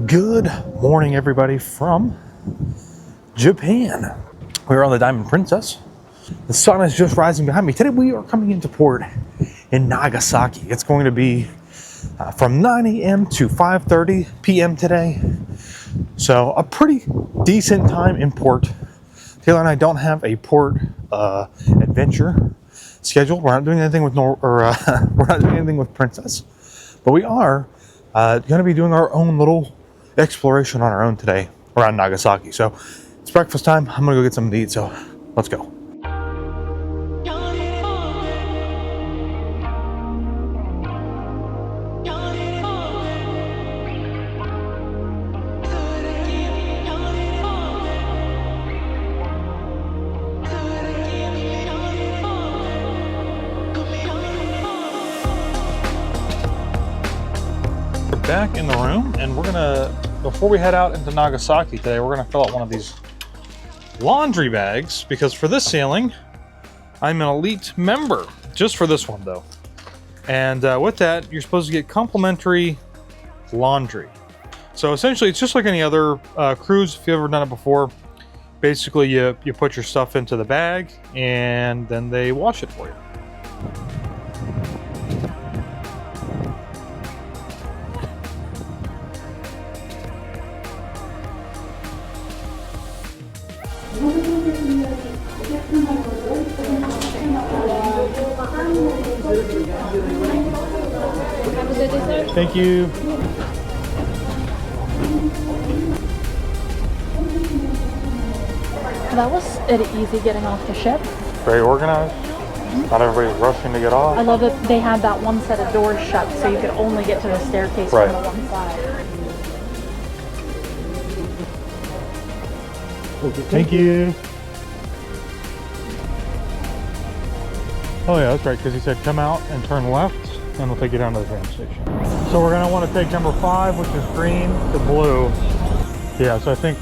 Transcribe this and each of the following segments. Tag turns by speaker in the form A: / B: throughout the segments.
A: Good morning, everybody from Japan. We're on the Diamond Princess. The sun is just rising behind me. Today we are coming into port in Nagasaki. It's going to be from 9 a.m. to 5:30 p.m. today. So a pretty decent time in port. Taylor and I don't have a port adventure scheduled. We're not doing anything with we're not doing anything with Princess, but we are going to be doing our own little exploration on our own today around Nagasaki. So it's breakfast time. I'm gonna go get something to eat. So let's go. Back in the room, and we're gonna, before we head out into Nagasaki today, we're gonna fill out one of these laundry bags, because for this sailing I'm an elite member, just for this one though. And with that, you're supposed to get complimentary laundry. So essentially it's just like any other cruise, if you've ever done it before. Basically you put your stuff into the bag and then they wash it for you. Thank you.
B: That was easy getting off the ship.
A: Very organized. Not everybody's rushing to get off.
B: I love that they had that one set of doors shut, so you could only get to the staircase from the one side.
A: Thank you. Oh yeah, that's right, because he said come out and turn left, and we'll take you down to the tram station. So we're gonna want to take number 5, which is green to blue. Yeah, so I think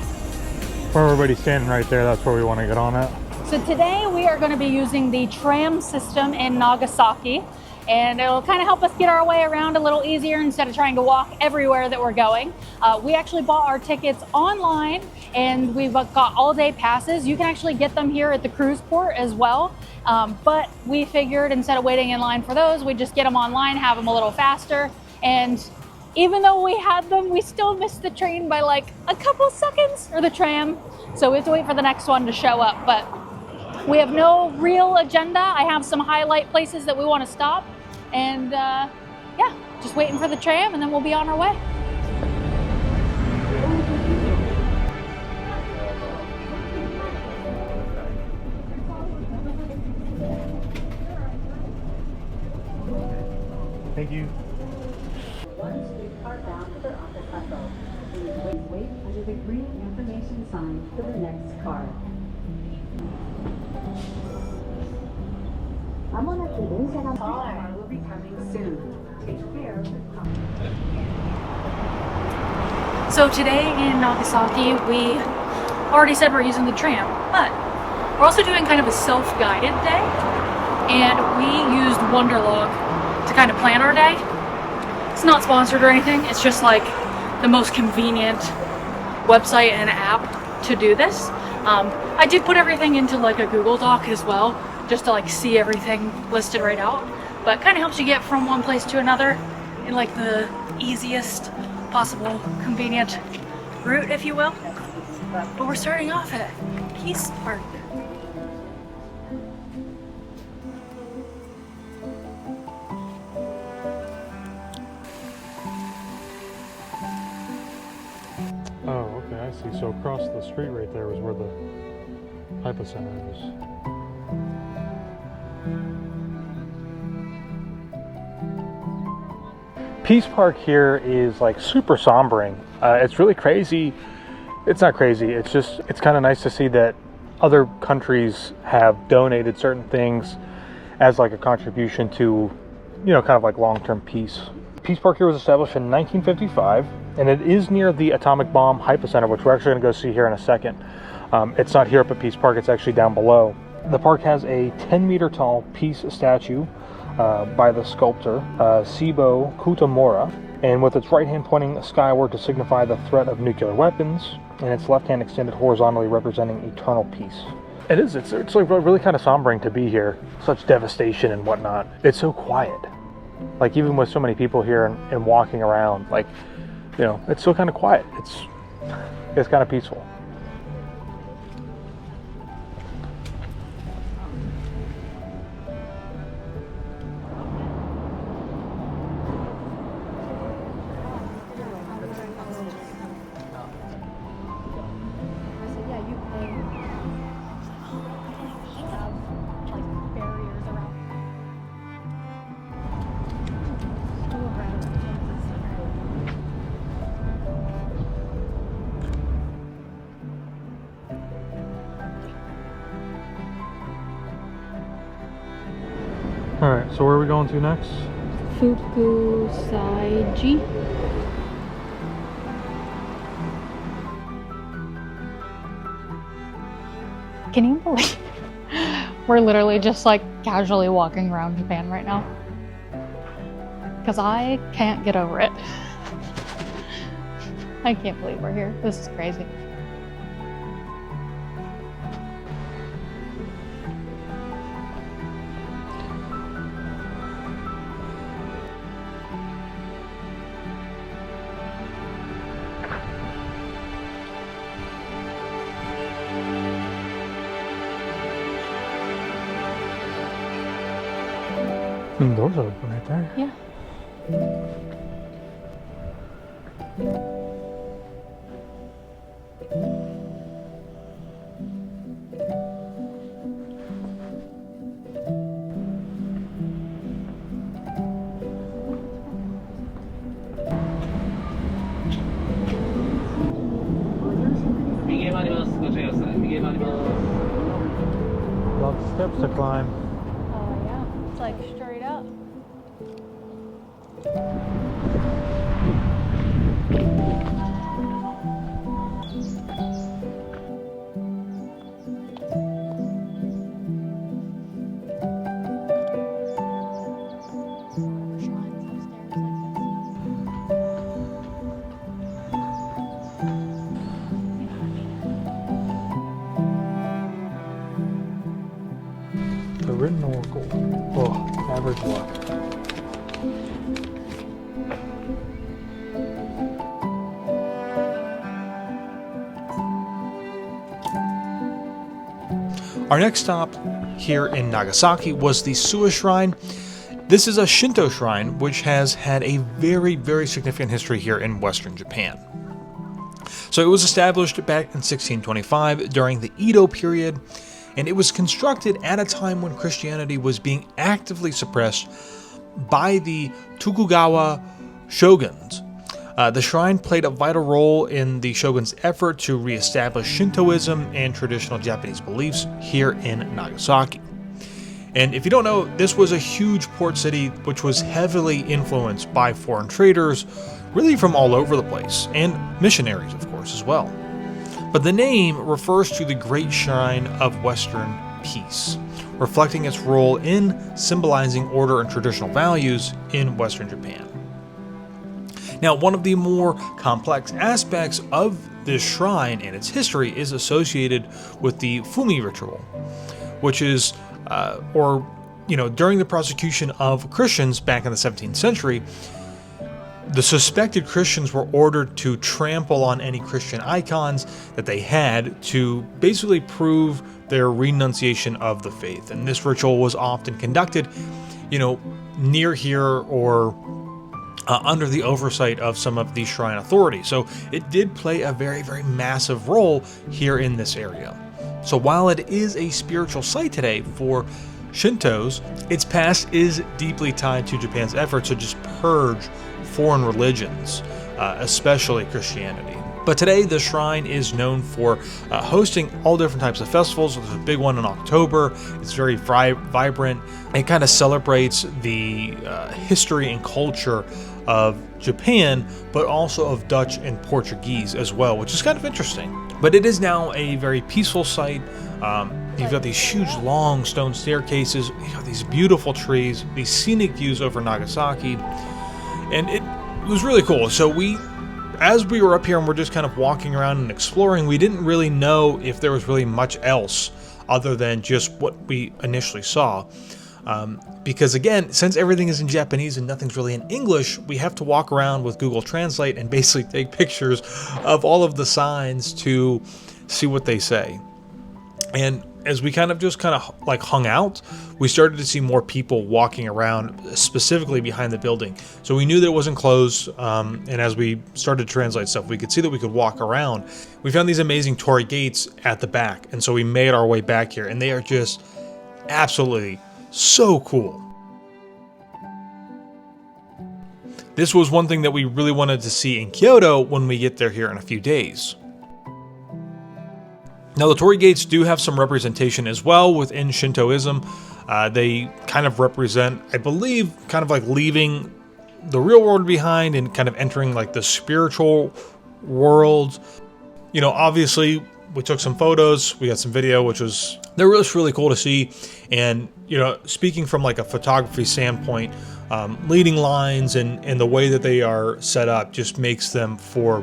A: where everybody's standing right there, that's where we want to get on at.
B: So today we are going to be using the tram system in Nagasaki, and it'll kind of help us get our way around a little easier instead of trying to walk everywhere that we're going. We actually bought our tickets online, and we've got all-day passes. You can actually get them here at the cruise port as well. But we figured instead of waiting in line for those, we'd just get them online, have them a little faster. And even though we had them, we still missed the train by like a couple seconds, or the tram. So we have to wait for the next one to show up. But we have no real agenda. I have some highlight places that we want to stop. And yeah, just waiting for the tram and then we'll be on our way.
A: Thank you.
C: One streetcar bound for Osaka. Please wait under the green information sign for the next car. Car will be coming soon. Take care of the car.
B: So today in Nagasaki, we already said we're using the tram, but we're also doing kind of a self-guided day, and we used Wonderlog to kind of plan our day. It's not sponsored or anything, it's just like the most convenient website and app to do this. I did put everything into like a Google Doc as well, just to like see everything listed right out, but kind of helps you get from one place to another in like the easiest possible convenient route, if you will. But we're starting off at Peace Park.
A: Oh, okay, I see. So across the street right there is where the Hypocenter is. Peace Park here is like super sombering. It's really crazy. It's not crazy. It's just, it's kind of nice to see that other countries have donated certain things as like a contribution to, you know, kind of like long-term peace. Peace Park here was established in 1955, and it is near the atomic bomb Hypocenter, which we're actually going to go see here in a second. It's not here up at Peace Park, it's actually down below. The park has a 10-meter tall peace statue by the sculptor Sibo Kutamura, and with its right hand pointing skyward to signify the threat of nuclear weapons, and its left hand extended horizontally representing eternal peace. It's like really kind of sombering to be here. Such devastation and whatnot. It's so quiet. Like even with so many people here and walking around, like, you know, it's still kind of quiet. It's kind of peaceful. Alright, so where are we going to next?
B: Fukusaiji. Can you believe we're literally just like casually walking around Japan right now? Because I can't get over it. I can't believe we're here. This is crazy.
A: The doors are open right there.
B: Yeah.
A: Lots of steps to climb.
B: Oh yeah, it's like straight up.
A: The written oracle. Oh, average luck. Our next stop here in Nagasaki was the Suwa Shrine. This is a Shinto shrine which has had a very, very significant history here in Western Japan. So it was established back in 1625 during the Edo period, and it was constructed at a time when Christianity was being actively suppressed by the Tokugawa shoguns. The shrine played a vital role in the shogun's effort to reestablish Shintoism and traditional Japanese beliefs here in Nagasaki. And if you don't know, this was a huge port city which was heavily influenced by foreign traders, really from all over the place, and missionaries, of course, as well. But the name refers to the Great Shrine of Western Peace, reflecting its role in symbolizing order and traditional values in Western Japan. Now, one of the more complex aspects of this shrine and its history is associated with the Fumi ritual, which is, during the persecution of Christians back in the 17th century, the suspected Christians were ordered to trample on any Christian icons that they had to basically prove their renunciation of the faith. And this ritual was often conducted, near here or under the oversight of some of the shrine authorities. So it did play a very, very massive role here in this area. So while it is a spiritual site today for Shintos, its past is deeply tied to Japan's efforts to just purge foreign religions, especially Christianity. But today the shrine is known for hosting all different types of festivals. There's a big one in October. It's very vibrant. It kind of celebrates the history and culture of Japan, but also of Dutch and Portuguese as well, which is kind of interesting. But it is now a very peaceful site. You've got these huge long stone staircases, these beautiful trees, these scenic views over Nagasaki, and was really cool. So as we were up here and we're just kind of walking around and exploring, we didn't really know if there was really much else other than just what we initially saw. Because again, since everything is in Japanese and nothing's really in English, we have to walk around with Google Translate and basically take pictures of all of the signs to see what they say. And as we kind of like hung out, we started to see more people walking around, specifically behind the building. So we knew that it wasn't closed, and as we started to translate stuff, we could see that we could walk around. We found these amazing Torii gates at the back, and so we made our way back here, and they are just absolutely so cool. This was one thing that we really wanted to see in Kyoto when we get there here in a few days. Now, the Torii gates do have some representation as well within Shintoism. They kind of represent, I believe, kind of like leaving the real world behind and kind of entering like the spiritual world. You know, obviously, we took some photos, we got some video, which was, they're just really cool to see. And, you know, speaking from like a photography standpoint, leading lines and the way that they are set up just makes them for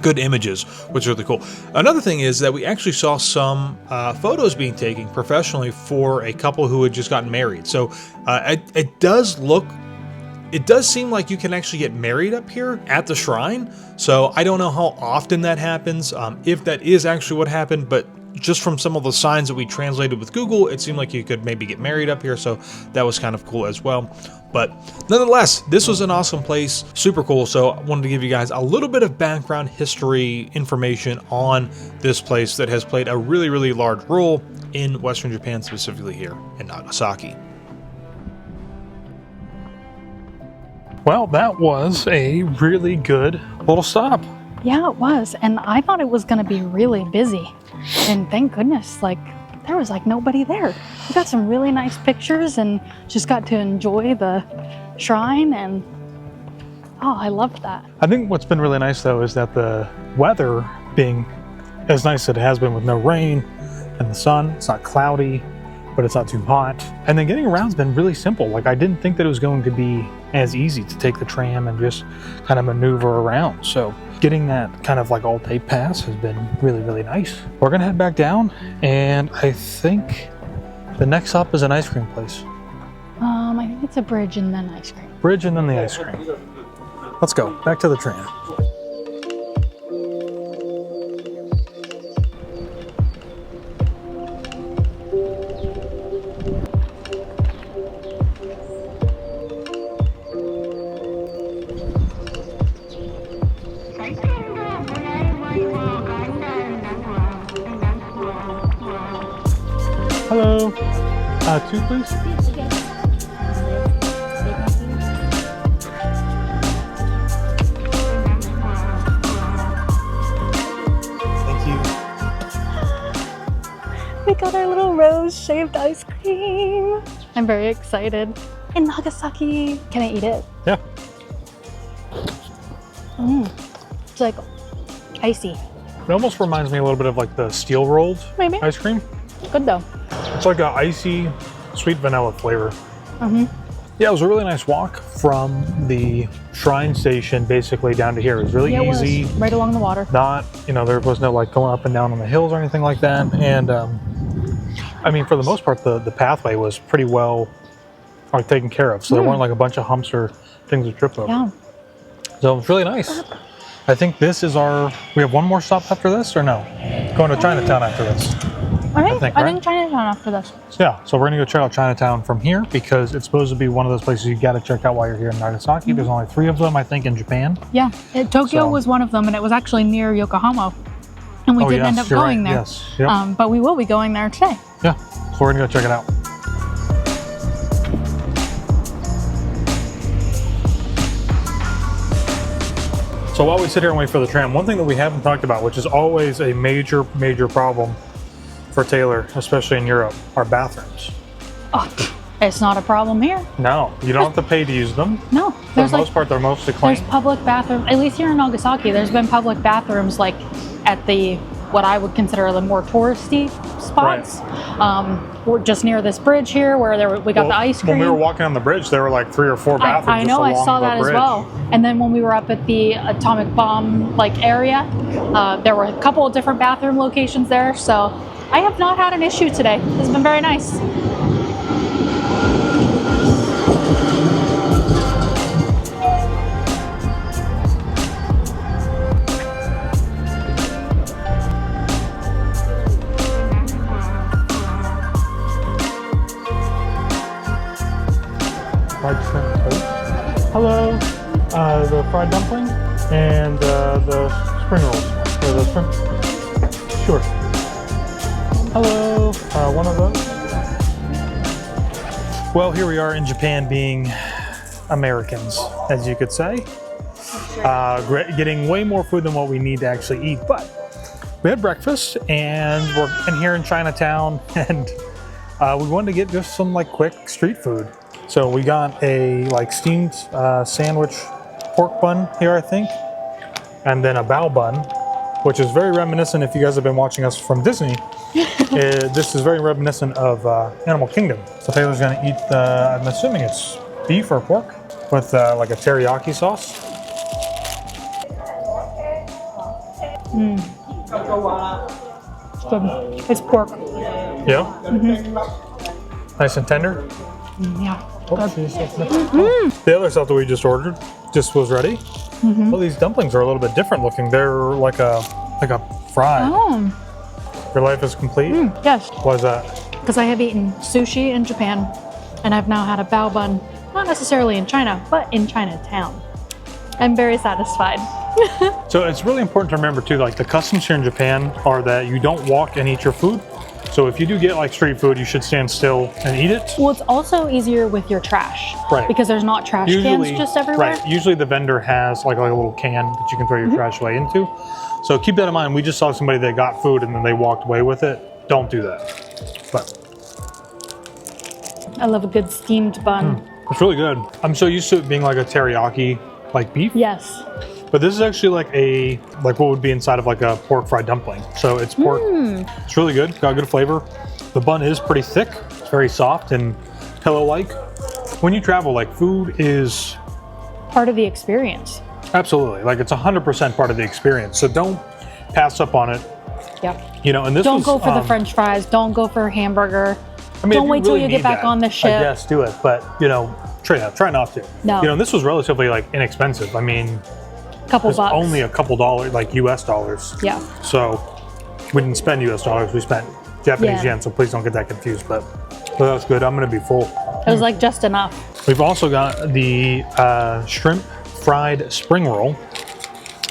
A: good images, which is really cool. Another thing is that we actually saw some photos being taken professionally for a couple who had just gotten married. So it does seem like you can actually get married up here at the shrine. So I don't know how often that happens, if that is actually what happened, but just from some of the signs that we translated with Google, it seemed like you could maybe get married up here. So that was kind of cool as well. But nonetheless, this was an awesome place, super cool. So I wanted to give you guys a little bit of background history information on this place that has played a really, really large role in Western Japan, specifically here in Nagasaki. Well, that was a really good little stop.
B: Yeah, it was. And I thought it was going to be really busy. And thank goodness, like, there was like nobody there. We got some really nice pictures and just got to enjoy the shrine, and oh, I loved that.
A: I think what's been really nice though is that the weather being as nice as it has been with no rain and the sun, it's not cloudy, but it's not too hot. And then getting around's been really simple. Like, I didn't think that it was going to be as easy to take the tram and just kind of maneuver around. So getting that kind of like all day pass has been really, really nice. We're gonna head back down, and I think the next stop is an ice cream place.
B: I think it's a bridge and then ice cream.
A: Bridge and then the ice cream. Let's go back to the tram. Hello. 2 please. Thank you.
B: We got our little rose shaved ice cream. I'm very excited. In Nagasaki. Can I eat it?
A: Yeah.
B: It's like icy.
A: It almost reminds me a little bit of like the steel rolled
B: Maybe.
A: ice cream.
B: Good though.
A: It's like a icy, sweet vanilla flavor. Yeah, it was a really nice walk from the shrine station basically down to here. It was really easy.
B: Was right along the water.
A: Not, you know, there was no like going up and down on the hills or anything like that. And I mean, for the most part, the pathway was pretty well like taken care of. So there weren't like a bunch of humps or things to trip over.
B: Yeah.
A: So it was really nice. I think this is we have one more stop after this, or no? Going to Chinatown after this.
B: I think Chinatown after this.
A: Yeah, so we're gonna go check out Chinatown from here because it's supposed to be one of those places you gotta check out while you're here in Nagasaki. There's only 3 of them, I think, in Japan.
B: Yeah, Tokyo was one of them, and it was actually near Yokohama. And we didn't end up going there.
A: Yes, yep.
B: But we will be going there today.
A: Yeah, so we're gonna go check it out. So while we sit here and wait for the tram, one thing that we haven't talked about, which is always a major, major problem for Taylor, especially in Europe, are bathrooms.
B: Oh, it's not a problem here.
A: No, you don't have to pay to use them.
B: No.
A: For the most part, they're mostly clean.
B: There's public bathrooms, at least here in Nagasaki, there's been public bathrooms like at the, what I would consider the more touristy spots. spots. We're just near this bridge here where we got the ice cream.
A: When we were walking on the bridge, there were like 3 or 4 bathrooms.
B: I know, I saw that as well. And then when we were up at the atomic bomb area, there were a couple of different bathroom locations there. So I have not had an issue today. It's been very nice.
A: Fried shrimp toast. Hello. The fried dumpling and the spring rolls. Or the shrimp. Sure. Hello. One of those. Well, here we are in Japan being Americans, as you could say. Getting way more food than what we need to actually eat. But we had breakfast and we're in here in Chinatown and we wanted to get just some like quick street food. So we got a like steamed sandwich pork bun here, I think, and then a bao bun, which is very reminiscent, if you guys have been watching us from Disney, this is very reminiscent of Animal Kingdom. So Taylor's gonna eat I'm assuming it's beef or pork with like a teriyaki sauce.
B: It's good. It's pork.
A: Yeah? Nice and tender.
B: Yeah.
A: The other stuff that we just ordered just was ready. Well, these dumplings are a little bit different looking. They're like a fried.
B: Oh.
A: Your life is complete?
B: Yes.
A: Why is that?
B: Because I have eaten sushi in Japan, and I've now had a bao bun, not necessarily in China, but in Chinatown. I'm very satisfied.
A: So it's really important to remember too, like the customs here in Japan are that you don't walk and eat your food. So if you do get like street food, you should stand still and eat it.
B: Well, it's also easier with your trash.
A: Right.
B: Because there's not trash cans just everywhere.
A: Right. Usually the vendor has like a little can that you can throw your trash away into. So keep that in mind. We just saw somebody that got food and then they walked away with it. Don't do that. But
B: I love a good steamed bun.
A: it's really good. I'm so used to it being like a teriyaki, like beef.
B: Yes.
A: But this is actually like what would be inside of like a pork fried dumpling. So it's pork. It's really good. Got good flavor. The bun is pretty thick. It's very soft and pillow-like. When you travel, like food is
B: Part of the experience.
A: absolutely like it's 100% part of the experience. So don't pass up on it.
B: Yep.
A: You know, and this
B: Don't
A: was,
B: go for the French fries. Don't go for a hamburger.
A: I mean,
B: Don't
A: if
B: wait till
A: really
B: you get
A: need
B: back
A: that,
B: on the
A: I
B: ship.
A: guess do it, but you know, try not to.
B: No.
A: You know, this was relatively like inexpensive. I mean,
B: Couple
A: it's
B: bucks.
A: only a couple dollars, like US dollars.
B: Yeah.
A: So we didn't spend US dollars, we spent Japanese
B: Yeah.
A: yen, so please don't get that confused, but that's good. I'm gonna be full.
B: It was like just enough.
A: We've also got the shrimp fried spring roll.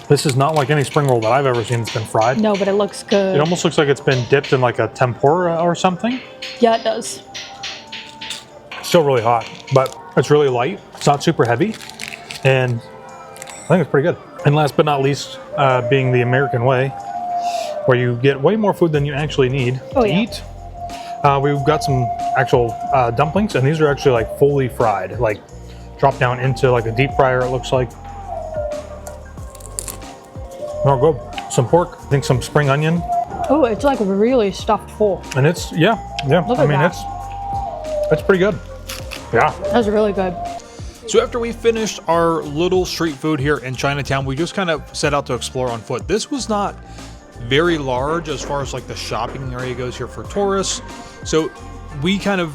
A: This is not like any spring roll that I've ever seen that's been fried.
B: No, but it looks good.
A: It almost looks like it's been dipped in like a tempura or something.
B: Yeah, it does.
A: Still really hot, but it's really light. It's not super heavy, and I think it's pretty good. And last but not least, being the American way, where you get way more food than you actually need to eat. We've got some actual dumplings, and these are actually like fully fried, like dropped down into like a deep fryer, it looks like. Oh, good. Some pork, I think some spring onion.
B: Oh, it's like really stuffed full.
A: And it's, yeah.
B: Look
A: I
B: at
A: mean,
B: that.
A: it's pretty good. Yeah.
B: That was really good.
D: So after we finished our little street food here in Chinatown, we just kind of set out to explore on foot. This was not very large as far as like the shopping area goes here for tourists. So we kind of,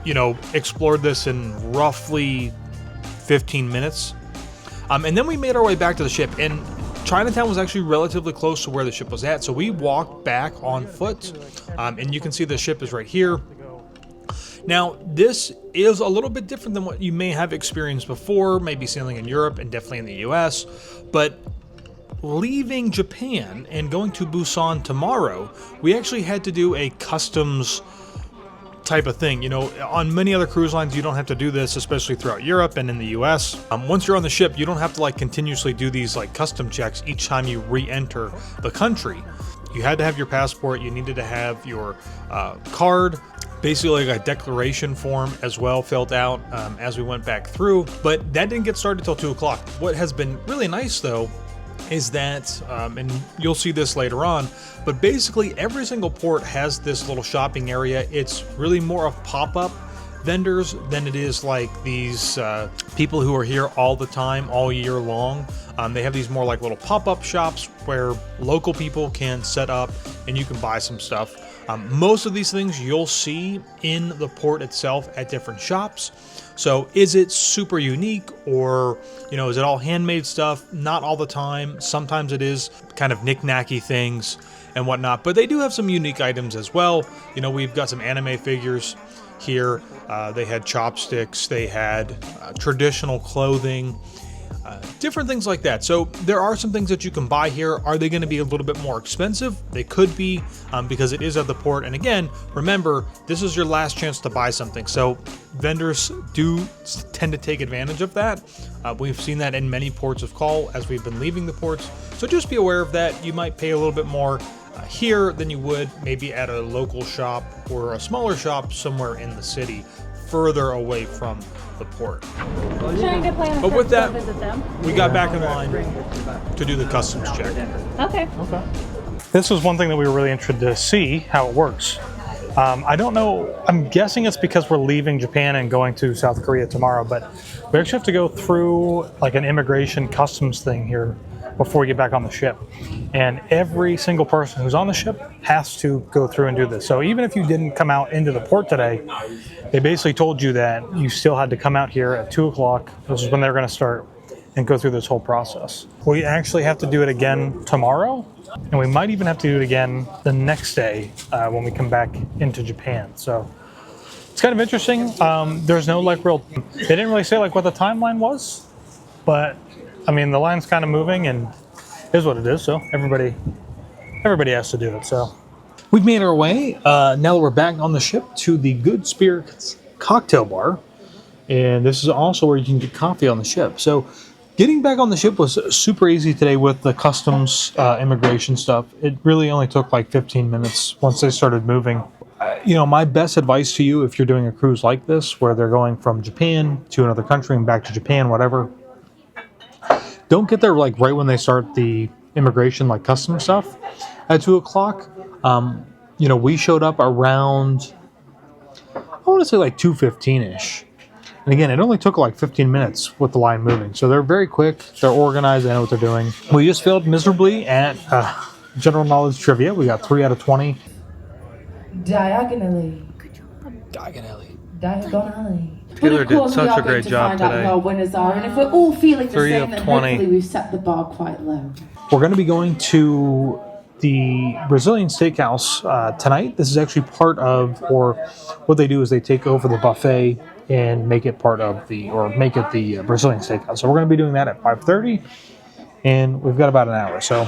D: you know, explored this in roughly 15 minutes. And then we made our way back to the ship, and Chinatown was actually relatively close to where the ship was at. So we walked back on foot, and you can see the ship is right here. Now, this is a little bit different than what you may have experienced before, maybe sailing in Europe and definitely in the US, but leaving Japan and going to Busan tomorrow, we actually had to do a customs type of thing. You know, on many other cruise lines, you don't have to do this, especially throughout Europe and in the US. Once you're on the ship, you don't have to like continuously do these like custom checks each time you re-enter the country. You had to have your passport, you needed to have your card, basically like a declaration form as well filled out as we went back through, but that didn't get started till 2 o'clock. What has been really nice though is that, and you'll see this later on, but basically every single port has this little shopping area. It's really more of pop-up vendors than it is like these people who are here all the time, all year long. They have these more like little pop-up shops where local people can set up and you can buy some stuff. Most of these things you'll see in the port itself at different shops. So is it super unique, or, you know, is it all handmade stuff? Not all the time. Sometimes it is kind of knick-knacky things and whatnot, but they do have some unique items as well. You know, we've got some anime figures here. They had chopsticks, they had traditional clothing, different things like that. So there are some things that you can buy here. Are they going to be a little bit more expensive? They could be, because it is at the port. And again, remember, this is your last chance to buy something. So vendors do tend to take advantage of that. We've seen that in many ports of call as we've been leaving the ports. So just be aware of that. You might pay a little bit more here than you would maybe at a local shop or a smaller shop somewhere in the city, further away from the port. But with that, we got back in line to do the customs check.
B: Okay.
A: This was one thing that we were really interested to see how it works. I don't know, I'm guessing it's because we're leaving Japan and going to South Korea tomorrow, but we actually have to go through like an immigration customs thing here before we get back on the ship. And every single person who's on the ship has to go through and do this. So even if you didn't come out into the port today, they basically told you that you still had to come out here at 2 o'clock. This is when they're going to start and go through this whole process. We actually have to do it again tomorrow, and we might even have to do it again the next day when we come back into Japan. So it's kind of interesting. There's no like real, they didn't really say like what the timeline was, but I mean, the line's kind of moving and it is what it is. So everybody has to do it. So we've made our way. Now that we're back on the ship, to the Good Spirits cocktail bar. And this is also where you can get coffee on the ship. So getting back on the ship was super easy today with the customs immigration stuff. It really only took like 15 minutes once they started moving. You know, my best advice to you, if you're doing a cruise like this, where they're going from Japan to another country and back to Japan, whatever, don't get there like right when they start the immigration, like customs stuff at 2 o'clock. You know, we showed up around, I want to say like 2:15-ish. And again, it only took like 15 minutes with the line moving. So they're very quick, they're organized, they know what they're doing. We just failed miserably at general knowledge trivia. We got 3 out of 20.
E: Diagonally.
D: Diagonally.
E: Diagonally.
A: Taylor did such a great job today.
E: Our winners are, and if we're all feeling the
A: 3
E: same,
A: of
E: then
A: 20.
E: hopefully we've set the bar quite low.
A: We're going to be going to the Brazilian steakhouse tonight. This is actually part of, or what they do is they take over the buffet and make it part of the, or make it the Brazilian steakhouse. So we're going to be doing that at 5:30, and we've got about an hour. So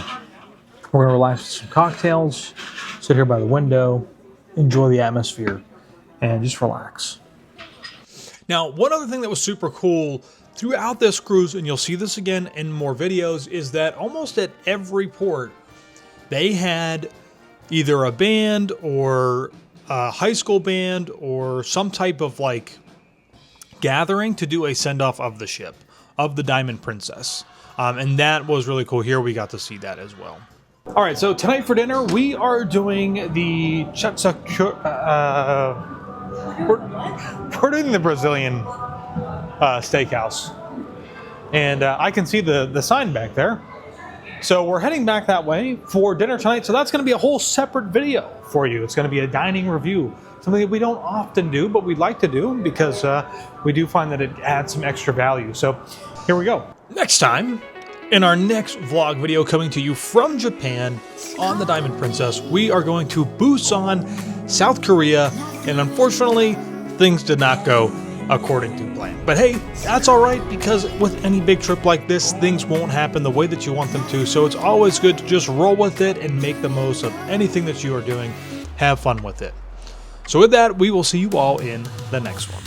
A: we're going to relax with some cocktails, sit here by the window, enjoy the atmosphere, and just relax.
D: Now, one other thing that was super cool throughout this cruise, and you'll see this again in more videos, is that almost at every port, they had either a band or a high school band or some type of like gathering to do a send-off of the ship, of the Diamond Princess. And that was really cool. Here we got to see that as well. All right, so tonight for dinner, we are doing the we're doing the Brazilian steakhouse. And I can see the sign back there. So we're heading back that way for dinner tonight. So that's going to be a whole separate video for you. It's going to be a dining review. Something that we don't often do, but we'd like to do because we do find that it adds some extra value. So here we go. Next time, in our next vlog video coming to you from Japan on the Diamond Princess, we are going to Busan, South Korea, and unfortunately, things did not go according to plan. But hey, that's all right, because with any big trip like this, things won't happen the way that you want them to. So it's always good to just roll with it and make the most of anything that you are doing. Have fun with it. So with that, we will see you all in the next one.